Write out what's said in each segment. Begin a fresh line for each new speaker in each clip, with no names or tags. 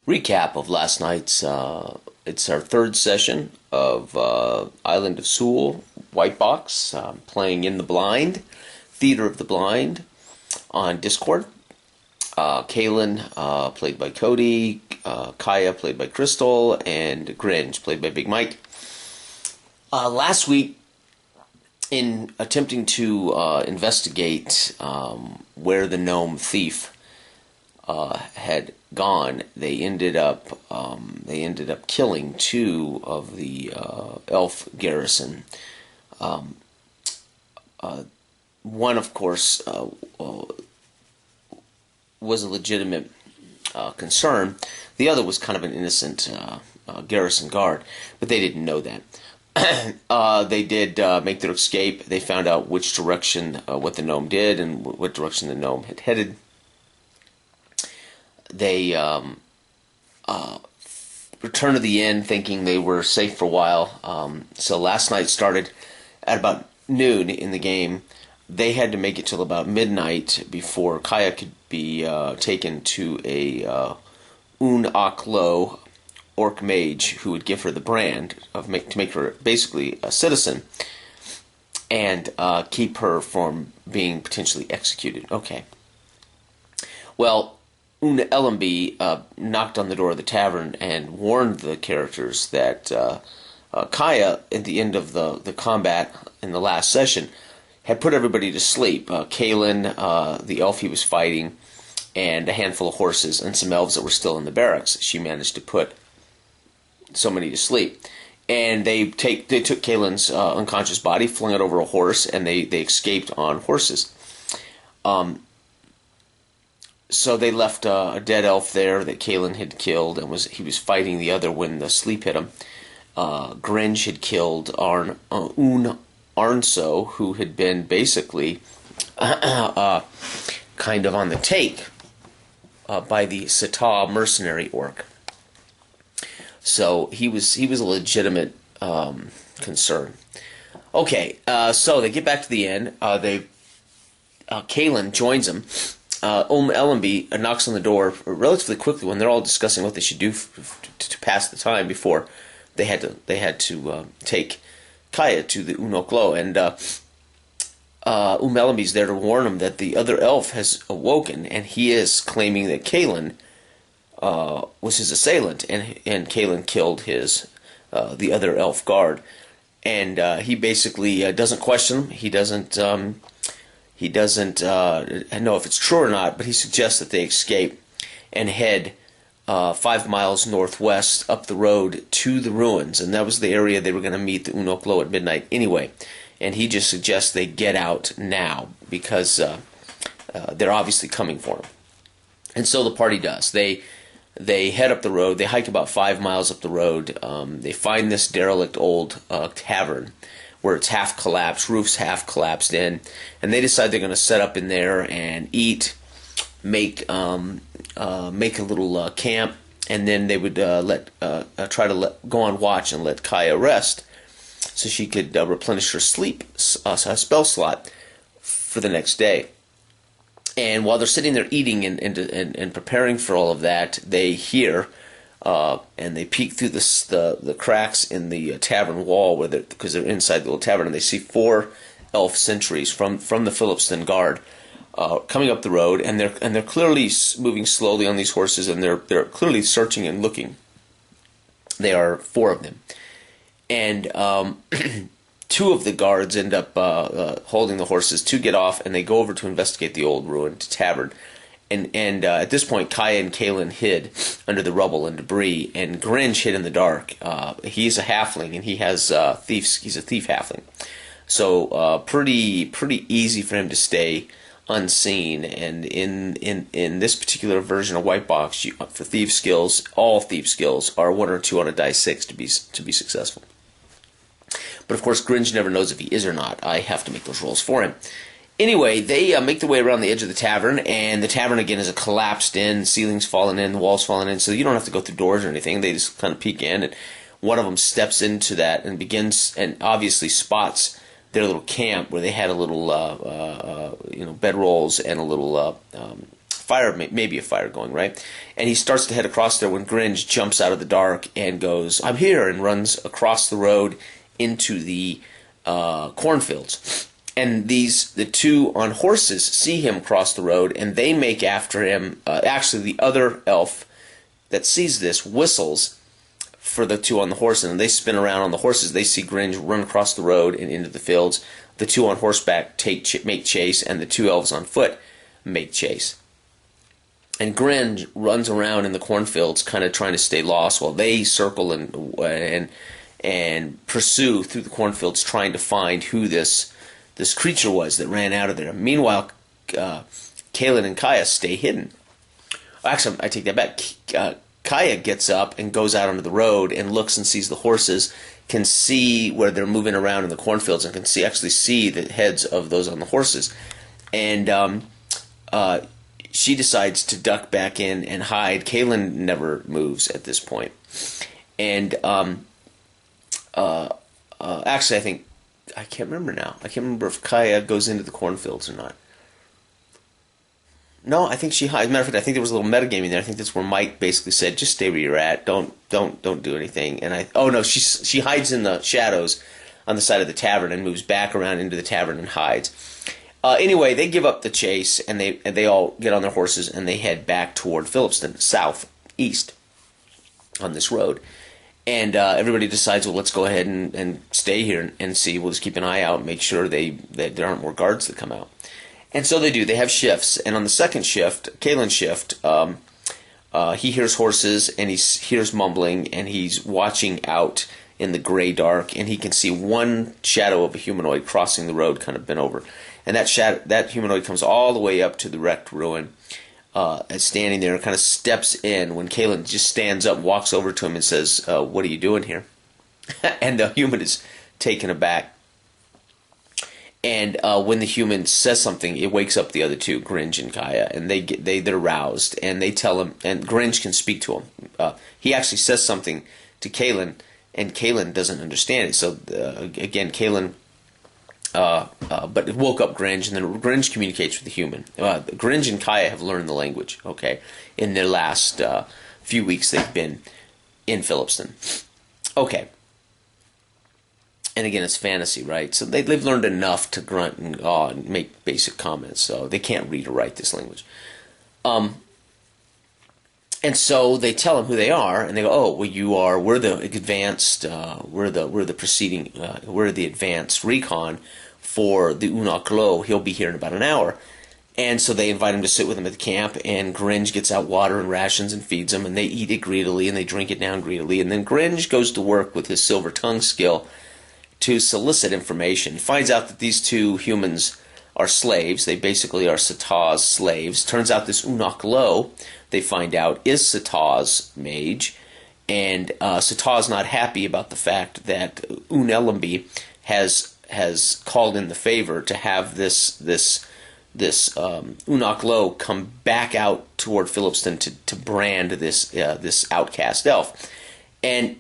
Recap of last night's. It's our third session of Island of Suul White Box, playing in the blind, Theater of the Blind on Discord. Kaylin, played by Cody, Kaya, played by Crystal, and Gringe, played by Big Mike. Last week, in attempting to investigate where the gnome thief had gone, they ended up killing two of the elf garrison. One, of course, was a legitimate concern. The other was kind of an innocent garrison guard, but they didn't know that. They did make their escape. They found out which direction what the gnome did and what direction the gnome had headed. They returned to the inn thinking they were safe for a while. So last night started at about noon in the game. They had to make it till about midnight before Kaya could be taken to a Un Aklo orc mage who would give her the brand to make her basically a citizen and keep her from being potentially executed. Okay. Well, Una Ellenby knocked on the door of the tavern and warned the characters that Kaya, at the end of the combat in the last session, had put everybody to sleep. Kaylin, the elf he was fighting, and a handful of horses, and some elves that were still in the barracks. She managed to put so many to sleep. And they took Kaylin's unconscious body, flung it over a horse, and they escaped on horses. So they left a dead elf there that Kaylin had killed, and he was fighting the other when the sleep hit him. Gringe had killed Un Arnso, who had been basically kind of on the take by the Sata mercenary orc. So he was a legitimate concern. Okay, so they get back to the inn. Kaylin joins them. Ellenby knocks on the door relatively quickly when they're all discussing what they should do to pass the time before they had to take Kaya to the Unoklo, and Ellenby's there to warn him that the other elf has awoken, and he is claiming that Kaylin was his assailant, and Kaylin killed the other elf guard, and he basically doesn't question him. He doesn't know if it's true or not, but he suggests that they escape and head 5 miles northwest up the road to the ruins, and that was the area they were going to meet the Unoklo at midnight anyway. And he just suggests they get out now because they're obviously coming for him. And so the party does. They head up the road. They hike about 5 miles up the road. They find this derelict old tavern where it's half collapsed, roof's half collapsed in, and they decide they're going to set up in there and eat, make a little camp, and then they would go on watch and let Kaya rest, so she could replenish her spell slot for the next day. And while they're sitting there eating and preparing for all of that, they hear and they peek through the cracks in the tavern wall because they're inside the little tavern, and they see 4 elf sentries from the Philipston guard coming up the road, and they're clearly moving slowly on these horses, and they're clearly searching and looking. There are 4 of them, and 2 of the guards end up holding the horses to get off, and they go over to investigate the old ruined tavern. And at this point, Kaya and Kaylin hid under the rubble and debris, and Grinch hid in the dark. He's a halfling, and he has thieves. He's a thief halfling, so pretty easy for him to stay unseen. And in this particular version of White Box, for thief skills, all thief skills are 1 or 2 on a die 6 to be successful. But of course, Grinch never knows if he is or not. I have to make those rolls for him. Anyway, they make their way around the edge of the tavern, and the tavern again is a collapsed in, ceilings falling in, the walls falling in, so you don't have to go through doors or anything. They just kind of peek in, and one of them steps into that and begins, and obviously spots their little camp where they had a little, bedrolls and a little fire, maybe a fire going, right? And he starts to head across there when Gringe jumps out of the dark and goes, "I'm here," and runs across the road into the cornfields. And the two on horses see him cross the road, and they make after him. Actually, the other elf that sees this whistles for the two on the horses, and they spin around on the horses. They see Gringe run across the road and into the fields. The two on horseback make chase, and the two elves on foot make chase. And Gringe runs around in the cornfields, kind of trying to stay lost, while they circle and pursue through the cornfields, trying to find who this creature was that ran out of there. Meanwhile, Kalen and Kaya stay hidden. Actually, I take that back. Kaya gets up and goes out onto the road and looks and sees the horses, can see where they're moving around in the cornfields, and can actually see the heads of those on the horses. And she decides to duck back in and hide. Kalen never moves at this point. And actually, I can't remember now. I can't remember if Kaya goes into the cornfields or not. No, I think she hides. As a matter of fact, I think there was a little metagaming there. I think that's where Mike basically said, "Just stay where you're at. Don't do anything." And she hides in the shadows on the side of the tavern and moves back around into the tavern and hides. Anyway, they give up the chase, and they all get on their horses and they head back toward Phillipston, southeast on this road. And everybody decides, well, let's go ahead and stay here and see. We'll just keep an eye out and make sure that there aren't more guards that come out. And so they do. They have shifts. And on the second shift, Kalen's shift, he hears horses and he hears mumbling, and he's watching out in the gray dark, and he can see one shadow of a humanoid crossing the road, kind of bent over. And that humanoid comes all the way up to the wrecked ruin, and standing there, kind of steps in when Kalen just stands up, walks over to him and says, "What are you doing here?" And the human is taken aback. And when the human says something, it wakes up the other two, Gringe and Kaya, and they're roused, and they tell him, and Gringe can speak to him. He actually says something to Kalen, and Kalen doesn't understand it. So again, Kalen, but it woke up Gringe, and then Gringe communicates with the human. Gringe and Kaya have learned the language, okay, in their last few weeks they've been in Phillipston. Okay. And again, it's fantasy, right? So they've learned enough to grunt and awe and make basic comments. So they can't read or write this language. And so they tell him who they are, and they go, "Oh, well, we're the advanced, we're the advanced recon for the Unok Lo. He'll be here in about an hour." And so they invite him to sit with them at the camp, and Gringe gets out water and rations and feeds them, and they eat it greedily, and they drink it down greedily. And then Gringe goes to work with his silver tongue skill to solicit information. Finds out that these two humans are slaves. They basically are Sata's slaves. Turns out this Unok Lo, they find out, is Sata's mage, and Sata's not happy about the fact that Unelambi has called in the favor to have this Unok Lo come back out toward Phillipston to brand this outcast elf. And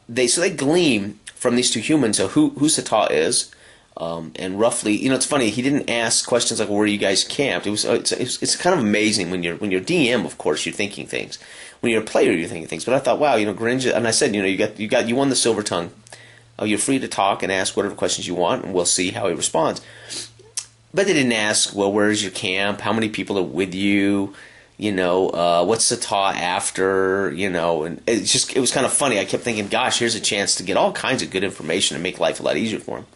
they glean from these two humans who Sata is, and roughly, it's funny, he didn't ask questions like, "Where you guys camped?" It's kind of amazing when you're DM, of course, you're thinking things. When you're a player, you're thinking things. But I thought, wow, Gringe, and I said, you won the silver tongue. You're free to talk and ask whatever questions you want, and we'll see how he responds. But they didn't ask, well, where's your camp? How many people are with you? What's Sata after? And it was kind of funny. I kept thinking, gosh, here's a chance to get all kinds of good information and make life a lot easier for him.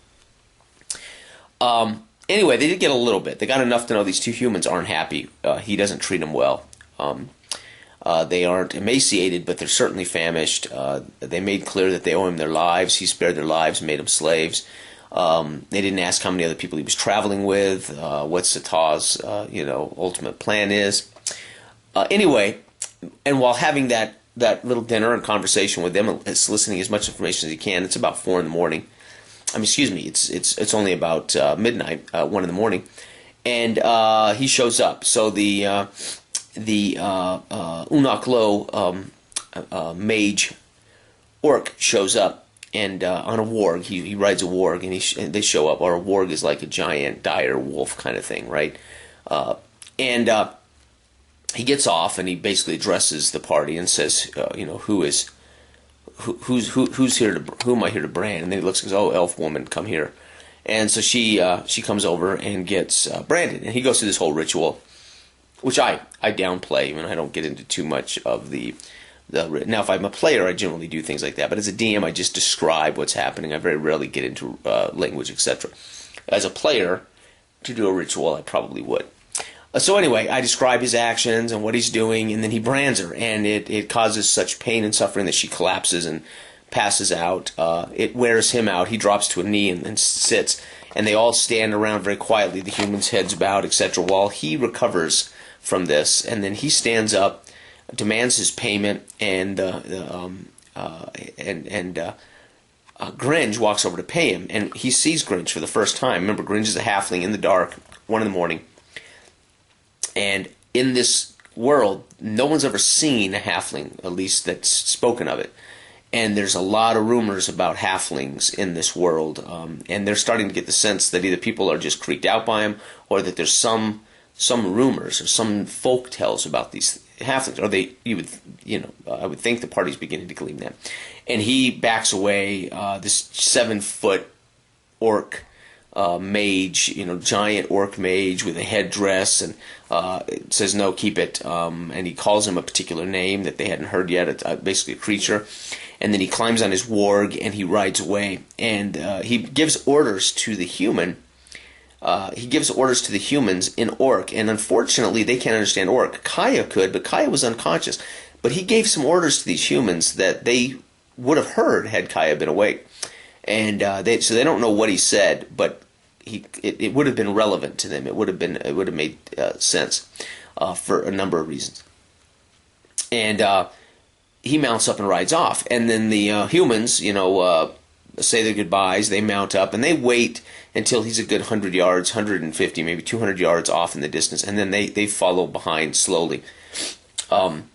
Anyway, they did get a little bit. They got enough to know these two humans aren't happy. He doesn't treat them well. They aren't emaciated, but they're certainly famished. They made clear that they owe him their lives. He spared their lives, made them slaves. They didn't ask how many other people he was traveling with, what Sata's ultimate plan is. Anyway, and while having that little dinner and conversation with them, and soliciting as much information as he can, it's about 4 in the morning. It's only about midnight, 1 in the morning, and he shows up. So the Unok Lo mage orc shows up, and on a warg, he rides a warg, and they show up. Or a warg is like a giant dire wolf kind of thing, right? he gets off and he basically addresses the party and says, who's here to, who am I here to brand? And then he looks and goes, oh, elf woman, come here. And so she comes over and gets branded, and he goes through this whole ritual, which I downplay, and I don't get into too much of the. Now, if I'm a player, I generally do things like that, but as a DM, I just describe what's happening. I very rarely get into language, etc. As a player, to do a ritual, I probably would. So anyway, I describe his actions and what he's doing, and then he brands her, and it causes such pain and suffering that she collapses and passes out. It wears him out. He drops to a knee and sits, and they all stand around very quietly, the humans' heads bowed, etc., while he recovers from this, and then he stands up, demands his payment, and Gringe walks over to pay him, and he sees Gringe for the first time. Remember, Gringe is a halfling in the dark, 1 in the morning. And in this world, no one's ever seen a halfling, at least that's spoken of it. And there's a lot of rumors about halflings in this world, and they're starting to get the sense that either people are just creeped out by them, or that there's some rumors or some folk tales about these halflings, or I would think the party's beginning to glean that. And he backs away. This 7-foot orc mage, giant orc mage with a headdress, and says, no, keep it. And he calls him a particular name that they hadn't heard yet. It's basically a creature. And then he climbs on his warg and he rides away. And he gives orders to the human. He gives orders to the humans in orc, and unfortunately they can't understand orc. Kaya could, but Kaya was unconscious. But he gave some orders to these humans that they would have heard had Kaya been awake. And so they don't know what he said, but it would have been relevant to them. It would have made sense for a number of reasons. And he mounts up and rides off. And then the humans, say their goodbyes. They mount up and they wait until he's a good 100 yards, 150, maybe 200 yards off in the distance, and then they follow behind slowly. And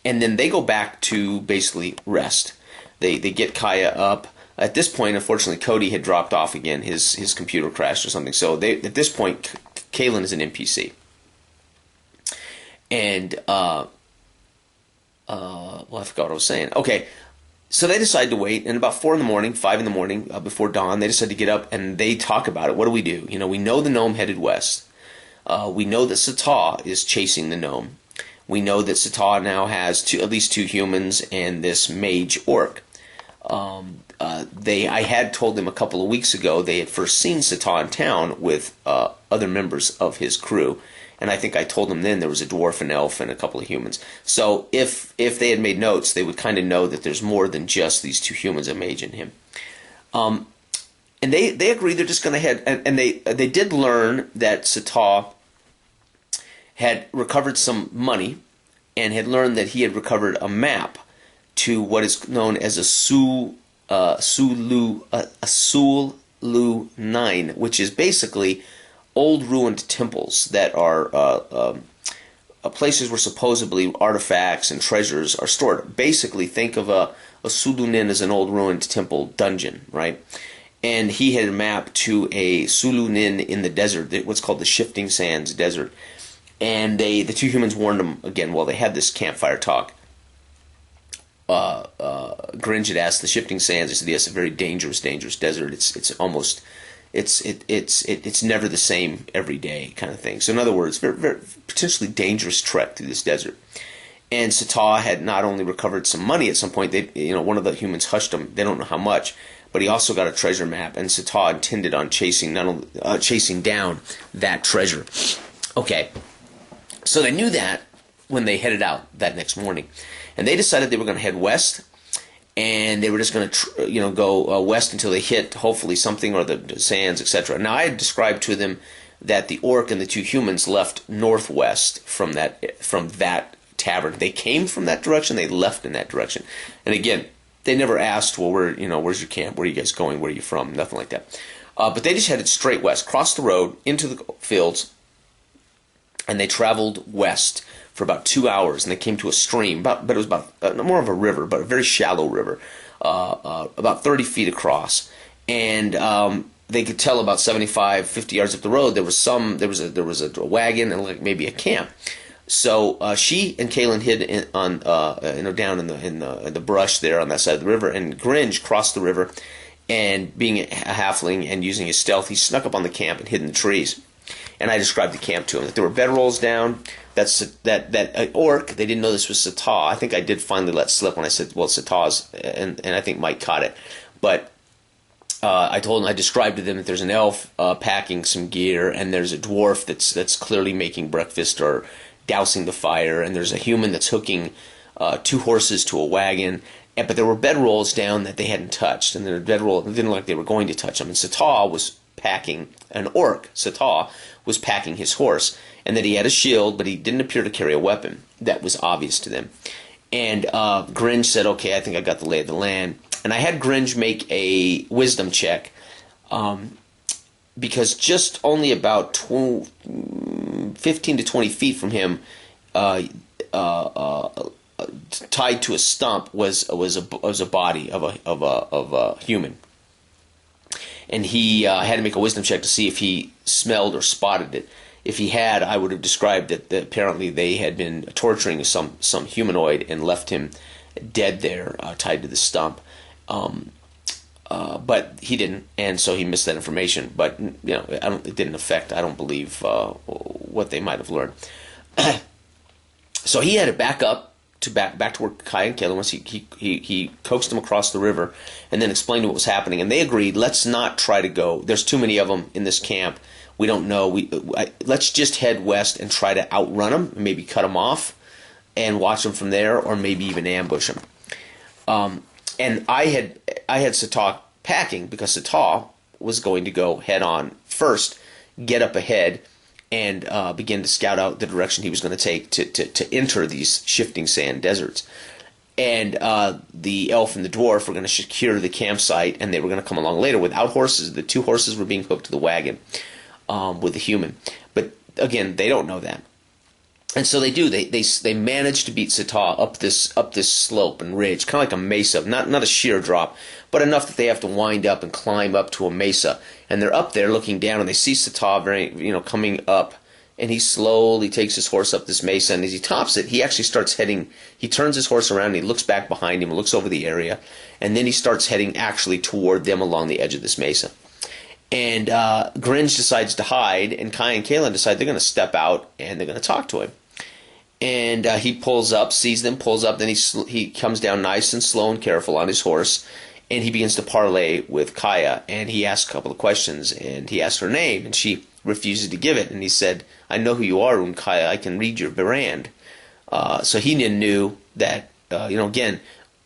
then they go back to basically rest. They get Kaya up. At this point, unfortunately, Cody had dropped off again. His computer crashed or something. So at this point, Kalen is an NPC. And I forgot what I was saying. Okay, so they decide to wait, and about 4 in the morning, 5 in the morning, before dawn, they decide to get up and they talk about it. What do? We know the gnome headed west. We know that Sata is chasing the gnome. We know that Sata now has at least 2 humans and this mage orc. I had told them a couple of weeks ago they had first seen Sata in town with other members of his crew, and I think I told them then there was a dwarf, an elf, and a couple of humans. So if they had made notes, they would kind of know that there's more than just these 2 humans, a mage and him. And they agreed they're just going to head, and they did learn that Sata had recovered some money, and had learned that he had recovered a map to what is known as a Suul 9, which is basically old ruined temples that are places where supposedly artifacts and treasures are stored. Basically, think of a Sulunin as an old ruined temple dungeon, right? And he had a map to a Sulunin in the desert, what's called the Shifting Sands Desert. And the 2 humans warned him again while they had this campfire talk. Gringe had asked the Shifting Sands. He said, "Yes, a very dangerous desert. It's never the same every day, kind of thing." So in other words, very, very potentially dangerous trek through this desert. And Sata had not only recovered some money at some point. One of the humans hushed him. They don't know how much, but he also got a treasure map. And Sata intended on chasing down that treasure. Okay, so they knew that when they headed out that next morning. And they decided they were going to head west, and they were just going to, go west until they hit, hopefully, something, or the sands, etc. Now, I had described to them that the orc and the 2 humans left northwest from that tavern. They came from that direction, they left in that direction. And again, they never asked, well, where's your camp? Where are you guys going? Where are you from? Nothing like that. But they just headed straight west, crossed the road, into the fields, and they traveled west for about 2 hours, and they came to a stream, but it was about more of a river, but a very shallow river, about 30 feet across. And they could tell about 75, 50 yards up the road there was a wagon and maybe a camp. So she and Kaylin hid down in the brush there on that side of the river, and Gringe crossed the river, and being a halfling and using his stealth, he snuck up on the camp and hid in the trees. And I described the camp to him, that there were bedrolls down. That orc, they didn't know this was Sata. I think I did finally let slip when I said, well, Sata's, and I think Mike caught it. But I described to them that there's an elf packing some gear, and there's a dwarf that's clearly making breakfast or dousing the fire, and there's a human that's hooking 2 horses to a wagon. But there were bedrolls down that they hadn't touched, and the bedroll didn't look like they were going to touch them. And Sata was packing, an orc, Sata, was packing his horse, and that he had a shield, but he didn't appear to carry a weapon. That was obvious to them. And Gringe said, okay, I think I got the lay of the land. And I had Gringe make a wisdom check, because just only about 15 to 20 feet from him, tied to a stump, was a body of a human. And he had to make a wisdom check to see if he smelled or spotted it. If he had, I would have described that apparently they had been torturing some humanoid and left him dead there, tied to the stump. But he didn't, and so he missed that information. But it didn't affect, I don't believe, what they might have learned. So he had to back up to back to where Kai and Kaylin was. He coaxed them across the river and then explained what was happening. And they agreed, let's not try to go. There's too many of them in this camp. We don't know. Let's just head west and try to outrun them, maybe cut them off, and watch them from there, or maybe even ambush them. And I had Sata packing, because Sata was going to go head on first, get up ahead, and begin to scout out the direction he was going to take to enter these shifting sand deserts. And the elf and the dwarf were going to secure the campsite, and they were going to come along later without horses. The 2 horses were being hooked to the wagon with the human. But again, they don't know that. And so they do. They manage to beat Sata up this slope and ridge, kind of like a mesa, not a sheer drop, but enough that they have to wind up and climb up to a mesa. And they're up there looking down, and they see Sata coming up, and he slowly takes his horse up this mesa. And as he tops it, he actually starts heading. He turns his horse around, and he looks back behind him, and looks over the area, and then he starts heading actually toward them along the edge of this mesa. And Gringe decides to hide, and Kai and Kaylin decide they're going to step out and they're going to talk to him. And he pulls up, sees them, pulls up, then he comes down nice and slow and careful on his horse, and he begins to parley with Kaya, and he asks a couple of questions, and he asks her name, and she refuses to give it, and he said, I know who you are, Kaya, I can read your brand. So he knew that, again,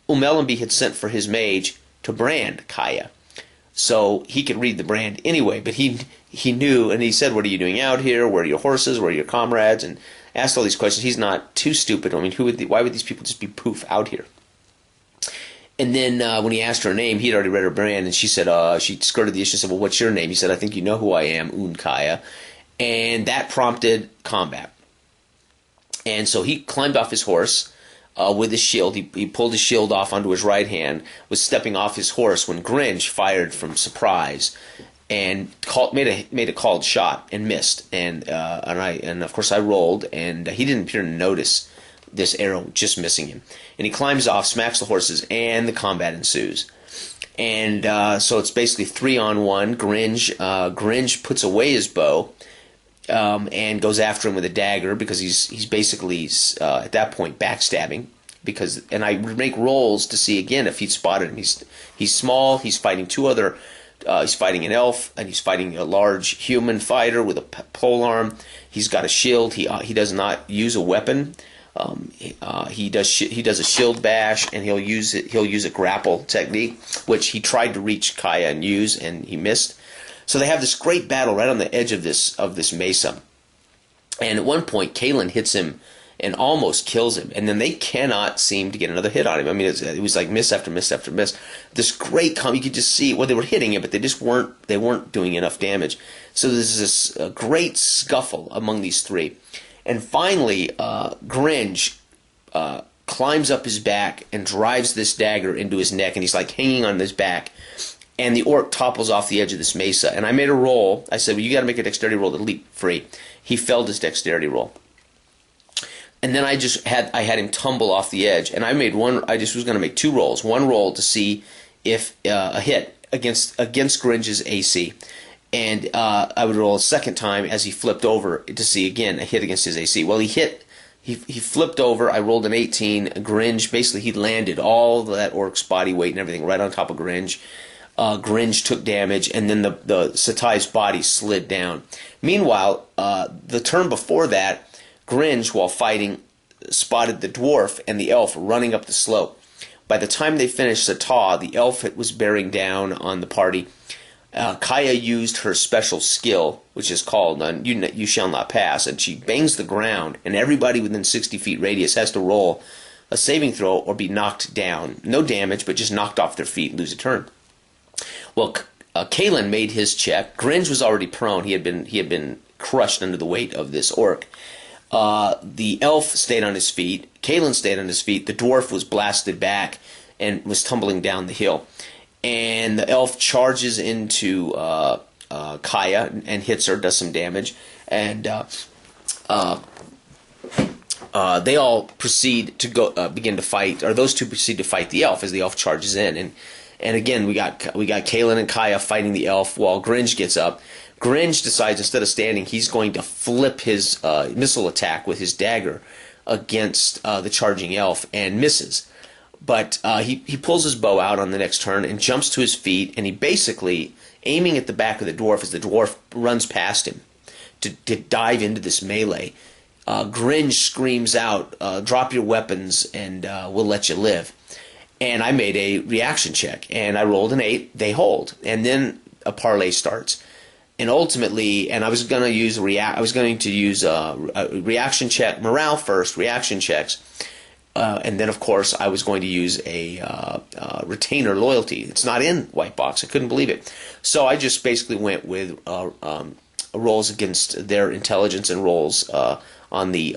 Umelembi had sent for his mage to brand Kaya. So he could read the brand anyway, but he knew, and he said, what are you doing out here? Where are your horses? Where are your comrades? And asked all these questions. He's not too stupid. I mean, why would these people just be poof out here? And then when he asked her name, he'd already read her brand, and she said, she skirted the issue and said, well, what's your name? He said, I think you know who I am, Unkaya. And that prompted combat. And so he climbed off his horse with his shield. He pulled his shield off onto his right hand, was stepping off his horse when Gringe fired from surprise and made a called shot and missed. And of course I rolled, and he didn't appear to notice this arrow just missing him. And he climbs off, smacks the horses, and the combat ensues. And so it's basically 3-on-1. Gringe puts away his bow and goes after him with a dagger, because he's basically at that point backstabbing. And I make rolls to see again if he'd spotted him. He's small. He's fighting 2 other. He's fighting an elf, and he's fighting a large human fighter with a polearm. He's got a shield. He does not use a weapon. He does a shield bash, and he'll use a grapple technique, which he tried to reach Kaya and use, and he missed. So they have this great battle right on the edge of this mesa. And at one point, Kaylin hits him and almost kills him, and then they cannot seem to get another hit on him. I mean, it was like miss after miss after miss. This great you could just see, well, they were hitting him, but they just weren't doing enough damage. So there's this great scuffle among these 3. And finally, Gringe climbs up his back and drives this dagger into his neck, and he's like hanging on his back. And the orc topples off the edge of this mesa. And I made a roll. I said, well, you got to make a dexterity roll to leap free. He failed his dexterity roll. and then I had him tumble off the edge, and I made one. I just was going to make two rolls. One roll to see if a hit against Gringe's AC, and I would roll a second time as he flipped over to see again a hit against his AC. Well, he hit. He flipped over. I rolled an 18. Gringe, basically, he landed all that orc's body weight and everything right on top of Gringe. Gringe took damage, and then the Satai's body slid down. Meanwhile, the turn before that, Gringe, while fighting, spotted the dwarf and the elf running up the slope. By the time they finished Sata, the elf was bearing down on the party. Kaya used her special skill, which is called You Shall Not Pass, and she bangs the ground, and everybody within 60 feet radius has to roll a saving throw or be knocked down. No damage, but just knocked off their feet and lose a turn. Well, Kalen made his check. Gringe was already prone. He had been crushed under the weight of this orc. The elf stayed on his feet. Kalen stayed on his feet. The dwarf was blasted back and was tumbling down the hill. And the elf charges into Kaya and hits her, does some damage. And they all proceed to begin to fight, or those two proceed to fight the elf as the elf charges in. And again, we got Kalen and Kaya fighting the elf while Gringe gets up. Gringe decides instead of standing, he's going to flip his missile attack with his dagger against the charging elf and misses. But he pulls his bow out on the next turn and jumps to his feet, and he basically, aiming at the back of the dwarf as the dwarf runs past him to dive into this melee, Gringe screams out, "Drop your weapons and we'll let you live." And I made a reaction check, and I rolled an 8. They hold, and then a parlay starts. And ultimately, and I was going to use a reaction check, morale first, reaction checks, and then of course I was going to use a retainer loyalty. It's not in White Box. I couldn't believe it. So I just basically went with rolls against their intelligence and rolls on the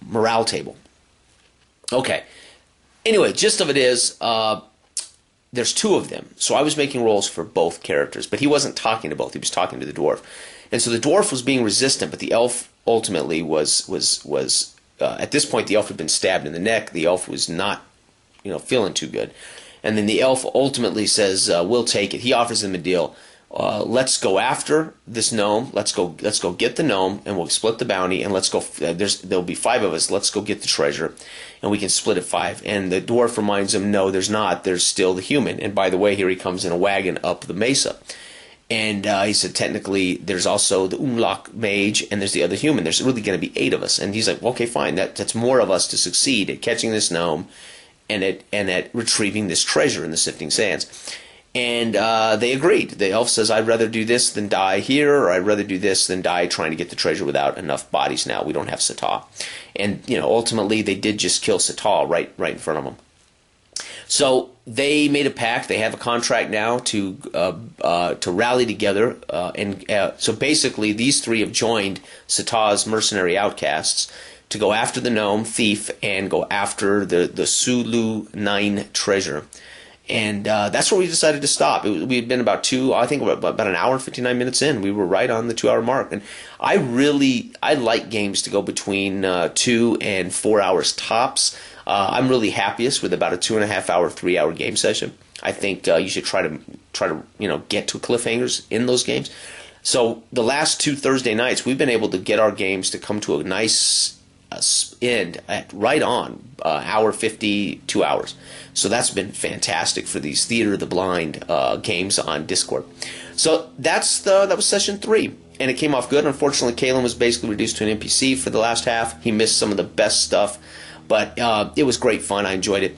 morale table. Okay. Anyway, gist of it is, there's two of them. So I was making rolls for both characters, but he wasn't talking to both. He was talking to the dwarf. And so the dwarf was being resistant, but the elf ultimately was at this point, the elf had been stabbed in the neck. The elf was not, feeling too good. And then the elf ultimately says, we'll take it. He offers them a deal. Let's go after this gnome. Let's go get the gnome, and we'll split the bounty. And let's go. There'll be 5 of us. Let's go get the treasure, and we can split it 5. And the dwarf reminds him, no, there's not. There's still the human. And by the way, here he comes in a wagon up the mesa. And he said, technically, there's also the Umlok mage, and there's the other human. There's really going to be 8 of us. And he's like, okay, fine. That's more of us to succeed at catching this gnome, and at retrieving this treasure in the Sifting Sands. And they agreed. The elf says, I'd rather do this than die here, or I'd rather do this than die trying to get the treasure without enough bodies now. We don't have Sata. And, ultimately they did just kill Sata right in front of them. So they made a pact. They have a contract now to rally together. So basically these 3 have joined Sata's mercenary outcasts to go after the gnome, thief, and go after the Suul 9 treasure. And that's where we decided to stop. We had been about an hour and 59 minutes in. We were right on the 2-hour mark. And I like games to go between 2 and 4 hours tops. I'm really happiest with about a 2.5-hour, 3-hour game session. I think you should try to get to cliffhangers in those games. So the last 2 Thursday nights, we've been able to get our games to come to a nice end at right on hour 50, 2 hours. So that's been fantastic for these Theater of the Blind games on Discord. So that was session 3, and it came off good. Unfortunately, Kalen was basically reduced to an NPC for the last half. He missed some of the best stuff, but it was great fun. I enjoyed it.